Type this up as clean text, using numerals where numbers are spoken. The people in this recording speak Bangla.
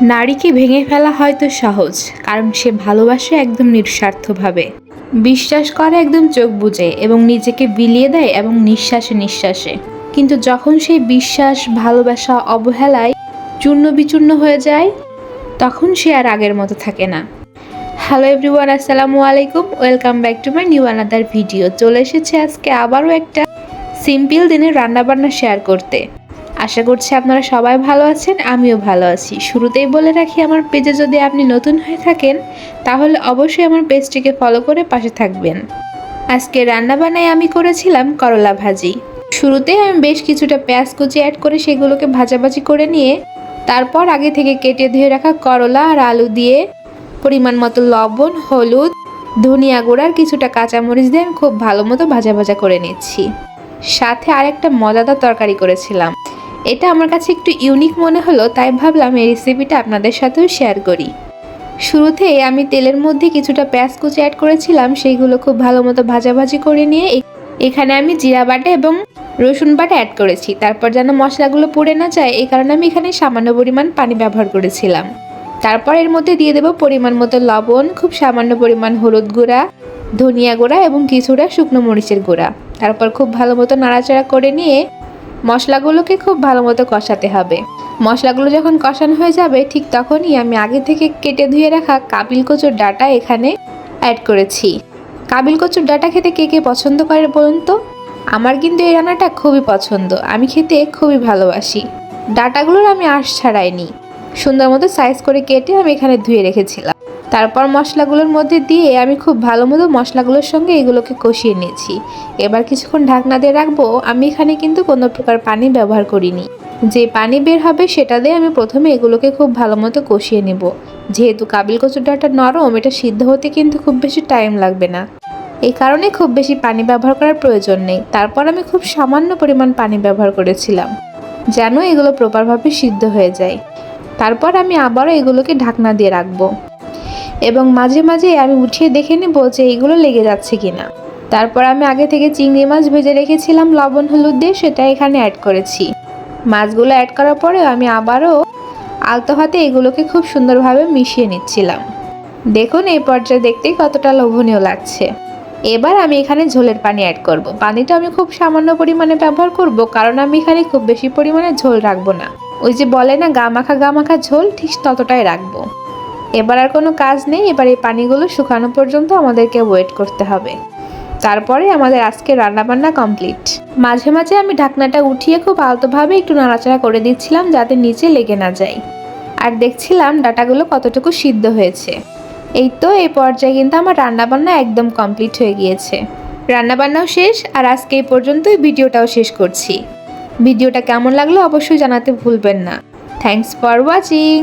নারীকে ভেঙে ফেলা হয়তো সহজ, কারণ সে ভালোবাসে একদম নিঃস্বার্থভাবে, বিশ্বাস করে একদম চোখ বুজে এবং নিজেকে বিলিয়ে দেয় এবং নিঃশ্বাসে নিঃশ্বাসে। কিন্তু যখন সেই বিশ্বাস, ভালোবাসা অবহেলায় চূর্ণ বিচূর্ণ হয়ে যায়, তখন সে আর আগের মতো থাকে না। হ্যালো এভরিওয়ান, আসসালামু আলাইকুম, welcome back to my new another video. চলে এসেছে আজকে আবারও একটা সিম্পল দিনের রান্নাবান্না শেয়ার করতে। আশা করছি আপনারা সবাই ভালো আছেন, আমিও ভালো আছি। শুরুতেই বলে রাখি, আমার পেজে যদি আপনি নতুন হয়ে থাকেন তাহলে অবশ্যই আমার পেজটিকে ফলো করে পাশে থাকবেন। আজকে রান্নাবান্নায় আমি করেছিলাম করলা ভাজি। শুরুতেই আমি বেশ কিছুটা পেঁয়াজ কুচি অ্যাড করে সেগুলোকে ভাজাভাজি করে নিয়ে তারপর আগে থেকে কেটে ধুয়ে রাখা করলা আর আলু দিয়ে পরিমাণ মতো লবণ, হলুদ, ধনিয়া গুঁড়া আর কিছুটা কাঁচামরিচ দিয়ে আমি খুব ভালো মতো ভাজা ভাজা করে নিচ্ছি। সাথে আরেকটা মজাদার তরকারি করেছিলাম। এটা আমার কাছে একটু ইউনিক মনে হলো, তাই ভাবলাম এই রেসিপিটা আপনাদের সাথেও শেয়ার করি। শুরুতেই আমি তেলের মধ্যে কিছুটা পেঁয়াজ কুচি অ্যাড করেছিলাম, সেইগুলো খুব ভালো মতো ভাজাভাজি করে নিয়ে এখানে আমি জিরা বাটা এবং রসুন বাটা অ্যাড করেছি। তারপর যেন মশলাগুলো পুড়ে না যায়, এই কারণে আমি এখানে সামান্য পরিমাণ পানি ব্যবহার করেছিলাম। তারপর এর মধ্যে দিয়ে দেবো পরিমাণ মতো লবণ, খুব সামান্য পরিমাণ হলুদ গুঁড়া, ধনিয়া গুঁড়া এবং কিছুটা শুকনো মরিচের গুঁড়া। তারপর খুব ভালো মতো নাড়াচাড়া করে নিয়ে মশলাগুলোকে খুব ভালো মতো কষাতে হবে। মশলাগুলো যখন কষানো হয়ে যাবে, ঠিক তখনই আমি আগে থেকে কেটে ধুয়ে রাখা কাবিল কচুর ডাঁটা এখানে অ্যাড করেছি। কাবিল কচুর ডাঁটা খেতে কে কে পছন্দ করে বলুন তো? আমার কিন্তু এই রান্নাটা খুবই পছন্দ, আমি খেতে খুবই ভালোবাসি। ডাঁটাগুলোর আমি আঁশ ছাড়াইনি, সুন্দর মতো সাইজ করে কেটে আমি এখানে ধুয়ে রেখেছিলাম। তারপর মশলাগুলোর মধ্যে দিয়ে আমি খুব ভালো মতো মশলাগুলোর সঙ্গে এগুলোকে কষিয়ে নিয়েছি। এবার কিছুক্ষণ ঢাকনা দিয়ে রাখবো। আমি এখানে কিন্তু কোনো প্রকার পানি ব্যবহার করিনি। যে পানি বের হবে সেটা দিয়ে আমি প্রথমে এগুলোকে খুব ভালো মতো কষিয়ে নেব। যেহেতু কাবিল কচুর ডাঁটা নরম, এটা সিদ্ধ হতে কিন্তু খুব বেশি টাইম লাগবে না, এই কারণে খুব বেশি পানি ব্যবহার করার প্রয়োজন নেই। তারপর আমি খুব সামান্য পরিমাণ পানি ব্যবহার করেছিলাম যেন এগুলো প্রপারভাবে সিদ্ধ হয়ে যায়। তারপর আমি আবারও এগুলোকে ঢাকনা দিয়ে রাখবো এবং মাঝে মাঝে আমি উঠিয়ে দেখে নেব যে এইগুলো লেগে যাচ্ছে কিনা। তারপর আমি আগে থেকে চিংড়ি মাছ ভেজে রেখেছিলাম লবণ হলুদ দিয়ে, সেটা এখানে অ্যাড করেছি। মাছগুলো অ্যাড করার পরেও আমি আবারও আলতো হাতে এগুলোকে খুব সুন্দরভাবে মিশিয়ে নিচ্ছিলাম। দেখুন এই পর্যায়ে দেখতেই কতটা লোভনীয় লাগছে। এবার আমি এখানে ঝোলের পানি অ্যাড করব। পানিটা আমি খুব সামান্য পরিমাণে ব্যবহার করব, কারণ আমি এখানে খুব বেশি পরিমাণে ঝোল রাখবো না। ওই যে বলে না গা মাখা ঝোল, ঠিক ততটাই রাখবো। এবার আর কোনো কাজ নেই, এবার এই পানিগুলো শুকানো পর্যন্ত আমাদেরকে ওয়েট করতে হবে। তারপরে আমাদের আজকে রান্নাবান্না কমপ্লিট। মাঝে মাঝে আমি ঢাকনাটা উঠিয়ে খুব আলতোভাবে একটু নাড়াচাড়া করে দিচ্ছিলাম যাতে নিচে লেগে না যায়, আর দেখছিলাম ডাটাগুলো কতটুকু সিদ্ধ হয়েছে। এই তো এই পর্যায়ে কিন্তু আমার রান্নাবান্না একদম কমপ্লিট হয়ে গিয়েছে। রান্নাবান্নাও শেষ, আর আজকে এই পর্যন্তই ভিডিওটাও শেষ করছি। ভিডিওটা কেমন লাগলো অবশ্যই জানাতে ভুলবেন না। Thanks for watching.